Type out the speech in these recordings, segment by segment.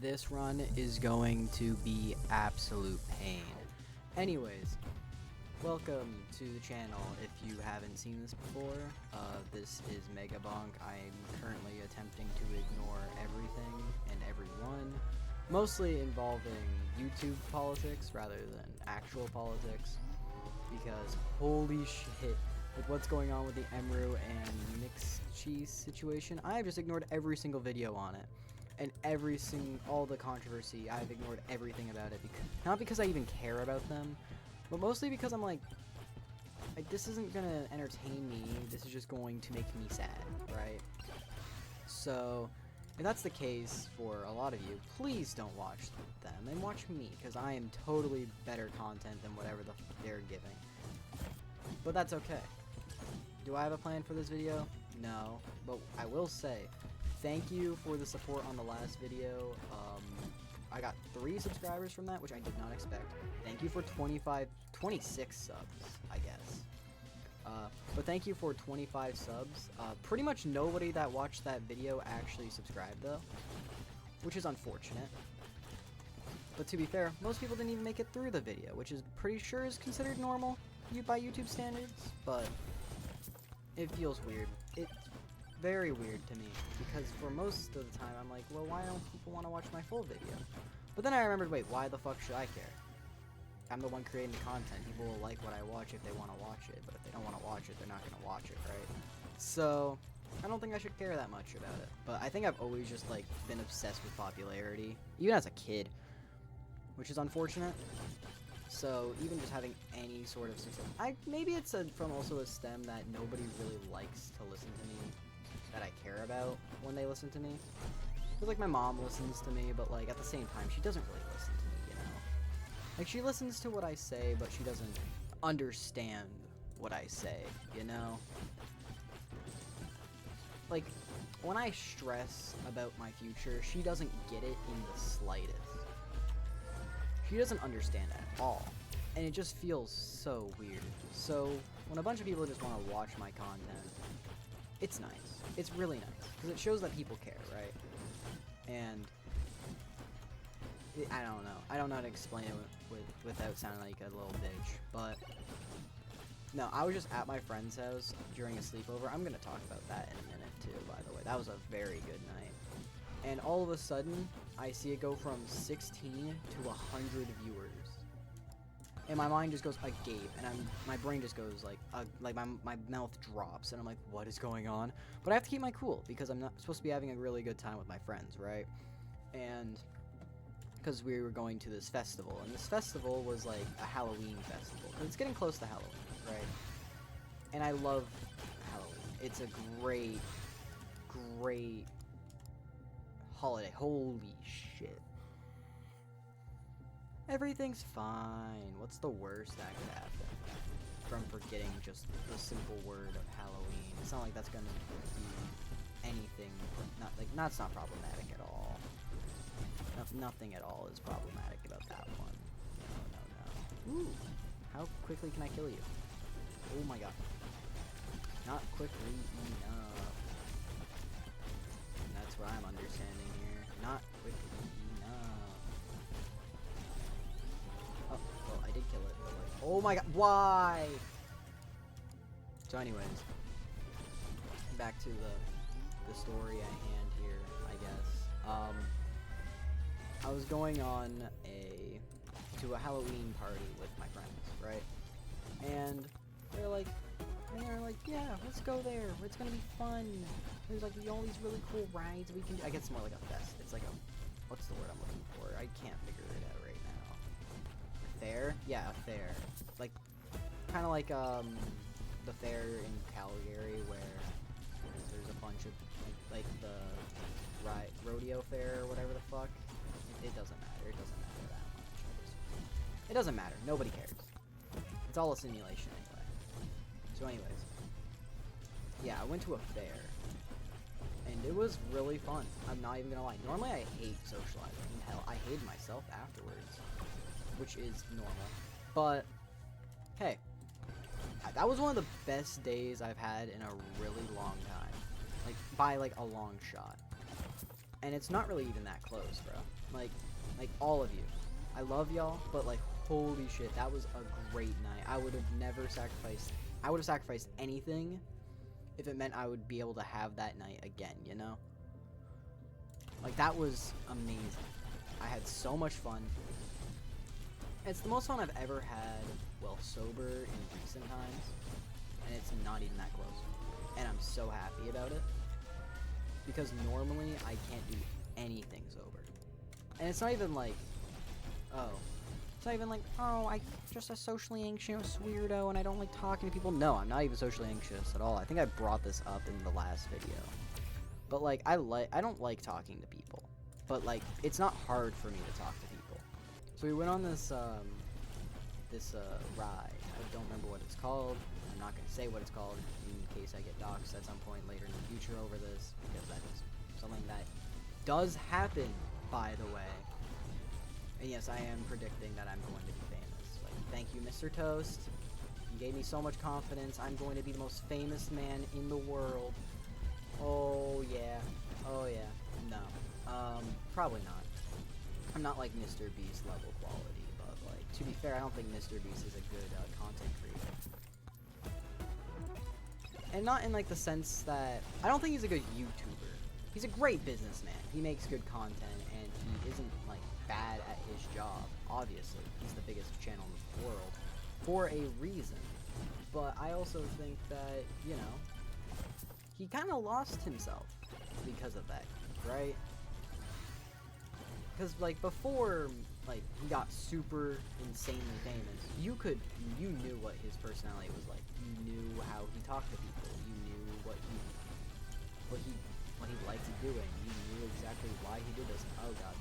This run is going to be absolute pain. Anyways, welcome to the channel if you haven't seen this before. This is Megabonk. I'm currently attempting to ignore everything and everyone, mostly involving YouTube politics rather than actual politics, because holy shit, with what's going on with the Emru and mixed cheese situation, I've just ignored every single video on it. And all the controversy, I've ignored everything about it, not because I even care about them, but mostly because I'm like, this isn't gonna entertain me, this is just going to make me sad, right? So, if that's the case for a lot of you, please don't watch them, and watch me, because I am totally better content than whatever they're giving. But that's okay. Do I have a plan for this video? No, but I will say, thank you for the support on the last video. I got 3 subscribers from that, which I did not expect. Thank you for 26 subs, I guess. But thank you for 25 subs. Pretty much nobody that watched that video actually subscribed, though, which is unfortunate. But to be fair, most people didn't even make it through the video, which is pretty sure is considered normal by YouTube standards, but it feels weird. It's very weird to me, because for most of the time I'm like, well, why don't people want to watch my full video? But then I remembered, wait, why the fuck should I care? I'm the one creating the content. People will like what I watch if they want to watch it, but if they don't want to watch it, they're not going to watch it, right? So, I don't think I should care that much about it. But I think I've always just, like, been obsessed with popularity, even as a kid, which is unfortunate. So, even just having any sort of success, maybe it's from also a stem that nobody really likes to listen to me, that I care about when they listen to me. Because, like, my mom listens to me, but, like, at the same time, she doesn't really listen to me, you know? Like, she listens to what I say, but she doesn't understand what I say, you know? Like, when I stress about my future, she doesn't get it in the slightest. She doesn't understand at all. And it just feels so weird. So, when a bunch of people just want to watch my content, it's nice. It's really nice. Because it shows that people care, right? And I don't know. I don't know how to explain it without sounding like a little bitch. But no, I was just at my friend's house during a sleepover. I'm going to talk about that in a minute too, by the way. That was a very good night. And all of a sudden, I see it go from 16 to 100 viewers. And my mind just goes agape, and my brain just goes like my mouth drops, and I'm like, what is going on? But I have to keep my cool, because I'm not supposed to be having a really good time with my friends, right? And because we were going to this festival, and this festival was like a Halloween festival, because it's getting close to Halloween, right? And I love Halloween. It's a great holiday. Holy shit. Everything's fine. What's the worst that could happen from forgetting just the simple word of Halloween? It's not like that's gonna do anything. That's not problematic at all. Nothing at all is problematic about that one. No. Ooh, how quickly can I kill you? Oh my god. Not quickly enough. And that's what I'm understanding here. Not quickly enough. Oh, well, I did kill it, but like, oh my god, why? So anyways, back to the story at hand here, I guess. I was going to a Halloween party with my friends, right? And they're like, yeah, let's go there. It's gonna be fun. There's like all these really cool rides we can do. I guess it's more like a fest. It's like what's the word I'm looking for? I can't figure it out right now. Fair? Yeah, a fair. Like, kind of like the fair in Calgary where there's a bunch of like the rodeo fair or whatever the fuck. It doesn't matter. It doesn't matter that much. It doesn't matter. Nobody cares. It's all a simulation anyway. So anyways, yeah, I went to a fair, and it was really fun. I'm not even gonna lie. Normally I hate socializing. Hell, I hate myself afterwards, which is normal. But hey, that was one of the best days I've had in a really long time. Like, by like a long shot. And it's not really even that close, bro. Like all of you. I love y'all, but like, holy shit, that was a great night. I would have never sacrificed, I would have sacrificed anything if it meant I would be able to have that night again, you know? Like, that was amazing. I had so much fun. It's the most fun I've ever had while sober in recent times, and it's not even that close. And I'm so happy about it, because normally I can't do anything sober. And it's not even like, oh, it's not even like, oh, I'm just a socially anxious weirdo and I don't like talking to people. No, I'm not even socially anxious at all. I think I brought this up in the last video. But like, I don't like talking to people. But like, it's not hard for me to talk to people. So we went on this ride. I don't remember what it's called. I'm not gonna say what it's called in case I get doxxed at some point later in the future over this, because that is something that does happen, by the way. And yes, I am predicting that I'm going to be famous. Like, thank you, Mr. Toast. You gave me so much confidence. I'm going to be the most famous man in the world. Oh yeah. Oh yeah. No. Probably not. I'm not like Mr. Beast level quality, but like, to be fair, I don't think Mr. Beast is a good content creator. And not in like the sense that, I don't think he's a good YouTuber. He's a great businessman. He makes good content, and he isn't like bad at his job. Obviously, he's the biggest channel in the world for a reason. But I also think that, you know, he kind of lost himself because of that, right? Because like before, like he got super insanely famous, you knew what his personality was like. You knew how he talked to people. You knew what he liked doing. You knew exactly why he did this. Oh god.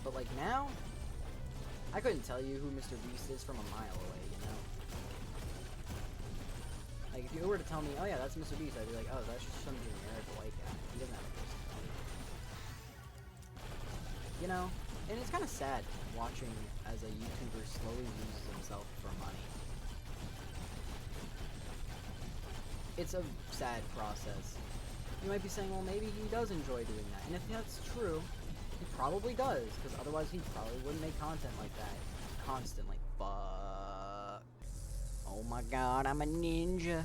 But like now, I couldn't tell you who Mr. Beast is from a mile away, you know? Like if you were to tell me, oh yeah, that's Mr. Beast, I'd be like, oh, that's just some generic white guy. He doesn't have a personality. You know? And it's kind of sad watching as a YouTuber slowly loses himself for money. It's a sad process. You might be saying, well, maybe he does enjoy doing that. And if that's true, he probably does, because otherwise he probably wouldn't make content like that constantly. But oh my god, I'm a ninja.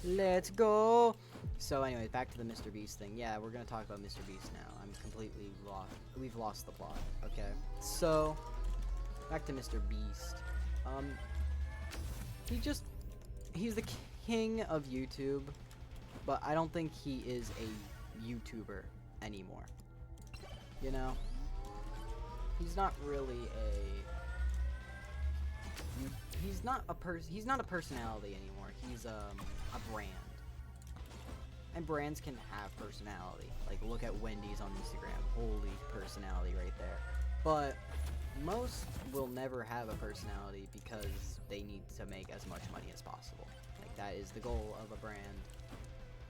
Let's go. So anyway, back to the Mr. Beast thing. Yeah, we're gonna talk about Mr. Beast now. I'm completely lost. We've lost the plot. Okay. So back to Mr. Beast. He's the king of YouTube, but I don't think he is a YouTuber anymore. You know? He's not really he's not a personality anymore. He's a brand. And brands can have personality. Like, look at Wendy's on Instagram. Holy personality right there. But most will never have a personality because they need to make as much money as possible. Like, that is the goal of a brand,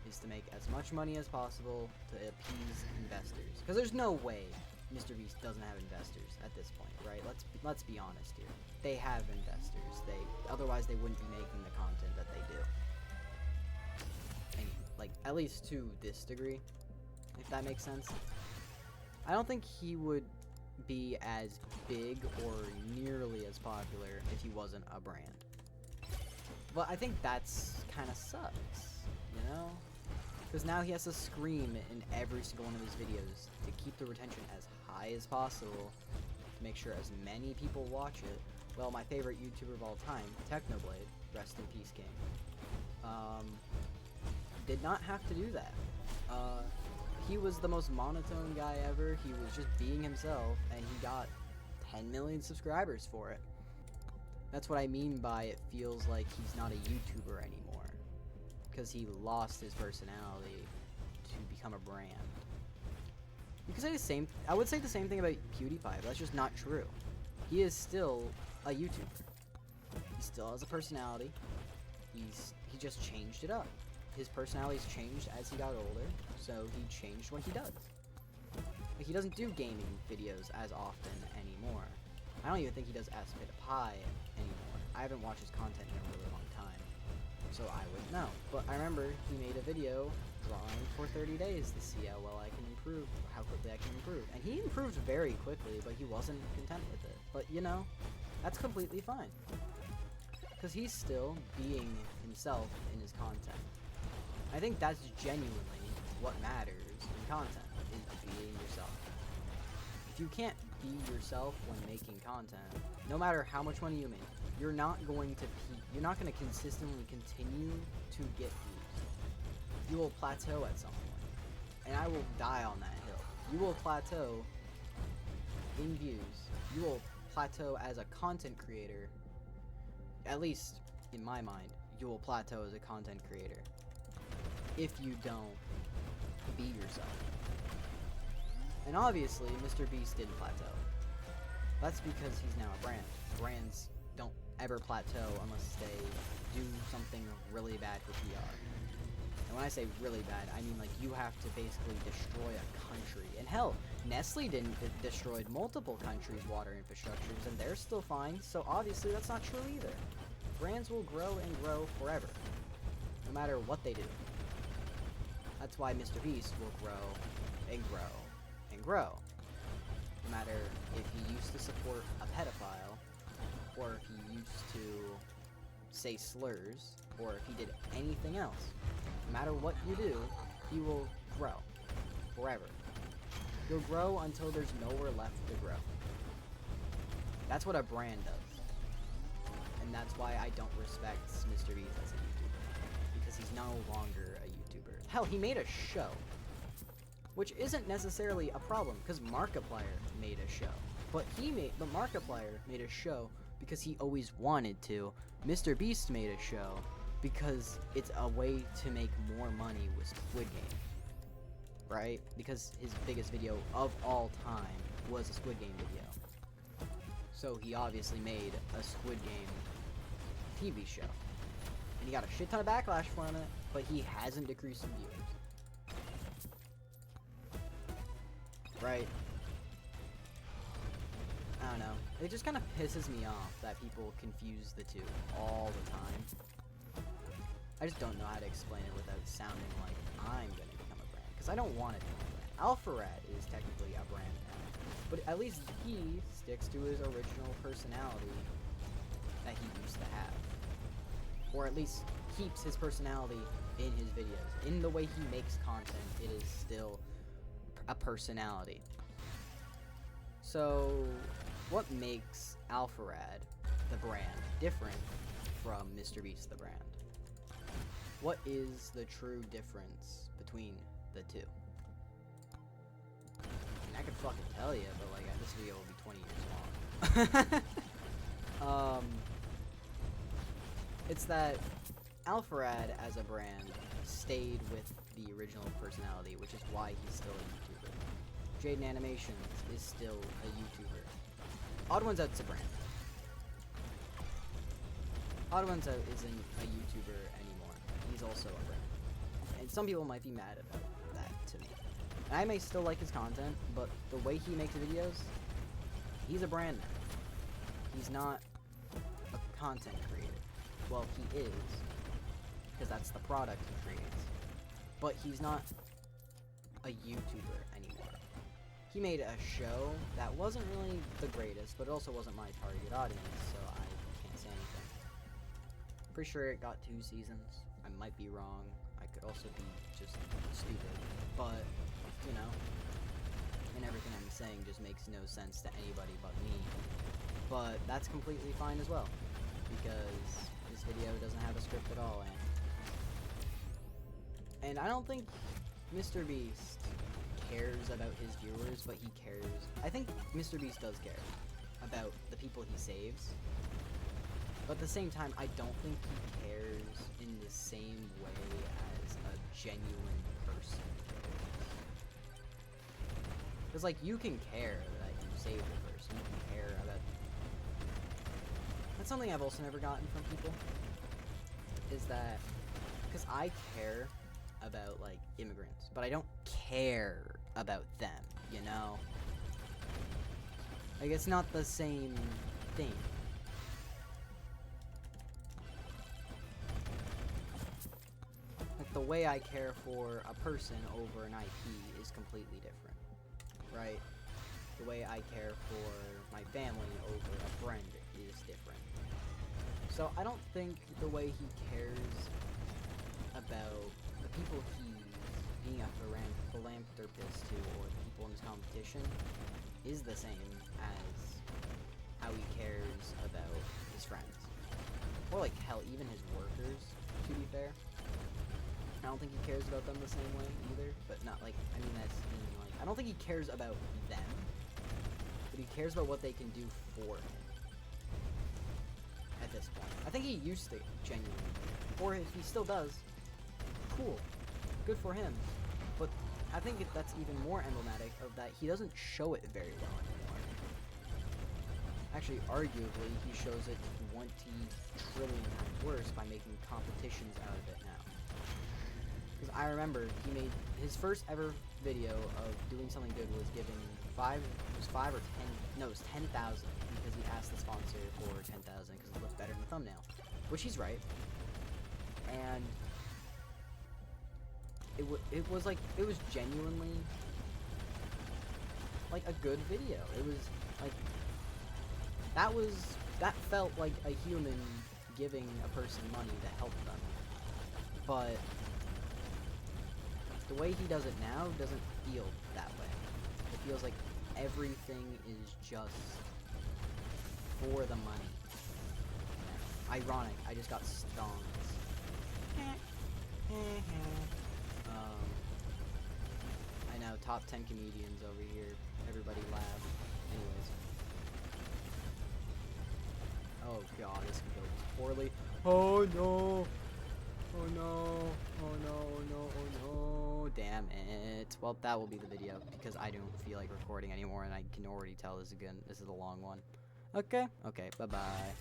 is to make as much money as possible to appease investors. Because there's no way Mr. Beast doesn't have investors at this point, right? Let's be honest here. They have investors. Otherwise they wouldn't be making the content that they do. And, like, at least to this degree, if that makes sense. I don't think he would be as big or nearly as popular if he wasn't a brand. But I think that's kind of sucks, you know? Because now he has to scream in every single one of his videos to keep the retention as high as possible, to make sure as many people watch it. Well, my favorite YouTuber of all time, Technoblade, rest in peace, King, did not have to do that. He was the most monotone guy ever. He was just being himself, and he got 10 million subscribers for it. That's what I mean by it feels like he's not a YouTuber anymore, because he lost his personality to become a brand. You could say the same. I would say the same thing about PewDiePie, but that's just not true. He is still a YouTuber. He still has a personality. He just changed it up. His personality's changed as he got older, so he changed what he does. Like, he doesn't do gaming videos as often anymore. I don't even think he does Ask Bit of Pie anymore. I haven't watched his content in a really long time, so I wouldn't know. But I remember he made a video drawing for 30 days to see how well I can improve, how quickly I can improve. And he improved very quickly, but he wasn't content with it. But, you know, that's completely fine. Because he's still being himself in his content. I think that's genuinely what matters in content, is being yourself. If you can't be yourself when making content, no matter how much money you make, you're not going to you're not going to consistently continue to get views. You will plateau at some point, and I will die on that hill. You will plateau in views. You will plateau as a content creator. At least in my mind, you will plateau as a content creator if you don't be yourself. And obviously, Mr. Beast didn't plateau. That's because he's now a brand. Brands don't ever plateau unless they do something really bad for PR. And when I say really bad, I mean like you have to basically destroy a country. And hell, Nestle destroyed multiple countries' water infrastructures, and they're still fine, so obviously that's not true either. Brands will grow and grow forever, no matter what they do. That's why Mr. Beast will grow and grow and grow. No matter if he used to support a pedophile, or if he used to say slurs, or if he did anything else. No matter what you do, he will grow. Forever. He'll grow until there's nowhere left to grow. That's what a brand does. And that's why I don't respect Mr. Beast as a YouTuber. Because he's no longer a YouTuber. Hell, he made a show. Which isn't necessarily a problem, because Markiplier made a show. But the Markiplier made a show because he always wanted to. Mr. Beast made a show because it's a way to make more money with Squid Game. Right? Because his biggest video of all time was a Squid Game video. So he obviously made a Squid Game TV show. And he got a shit ton of backlash from it, but he hasn't decreased in viewers. Right? I don't know. It just kind of pisses me off that people confuse the two all the time. I just don't know how to explain it without sounding like I'm gonna become a brand. Because I don't want to become a brand. Alpharad is technically a brand now. But at least he sticks to his original personality that he used to have. Or at least keeps his personality in his videos. In the way he makes content, it is still a personality. So, what makes Alpharad, the brand, different from Mr. Beast, the brand? What is the true difference between the two? I mean, I could fucking tell you, but like, this video will be 20 years long. It's that Alpharad as a brand stayed with the original personality, which is why he's still a YouTuber. Jaden Animations is still a YouTuber. Odd Ones Out's a brand. Odd Ones Out isn't a YouTuber anymore. He's also a brand. And some people might be mad about that to me. And I may still like his content, but the way he makes videos, he's a brand now. He's not a content creator. Well, he is, because that's the product he creates. But he's not a YouTuber anymore. He made a show that wasn't really the greatest, but it also wasn't my target audience, so I can't say anything. Pretty sure it got 2 seasons. I might be wrong. I could also be just stupid. But, you know, and everything I'm saying just makes no sense to anybody but me. But that's completely fine as well, because this video doesn't have a script at all, and I don't think Mr. Beast cares about his viewers, but he cares. I think Mr. Beast does care about the people he saves, but at the same time, I don't think he cares in the same way as a genuine person cares. Because, like, you can care that you saved a person, you can care about... That's something I've also never gotten from people, is that, because I care about, like, immigrants, but I don't care about them, you know? Like, it's not the same thing. Like, the way I care for a person over an IP is completely different, right? The way I care for my family over a friend is different. So I don't think the way he cares about the people he's being a philanthropist to, or the people in his competition, is the same as how he cares about his friends. Or like, hell, even his workers, to be fair. I don't think he cares about them the same way either, but not like, I mean that's, like, I don't think he cares about them, but he cares about what they can do for him at this point. I think he used to, genuinely, or if he still does, cool, good for him, but I think that's even more emblematic of that he doesn't show it very well anymore. Actually, arguably, he shows it 20 trillion times worse by making competitions out of it now. Because I remember he made his first ever video of doing something good was giving it was 10,000 because he asked the sponsor for 10,000 because it looked better in the thumbnail, which he's right. And it was genuinely like a good video. It was like that felt like a human giving a person money to help them. But the way he does it now doesn't feel that way. It feels like everything is just for the money. Ironic, I just got stonked. I know, top 10 comedians over here. Everybody laugh. Anyways. Oh god, this can go poorly. Oh no! Oh no! Oh no! Oh no! Oh no! Damn it! Well, that will be the video because I don't feel like recording anymore, and I can already tell this is a long one. Okay. Okay. Bye bye.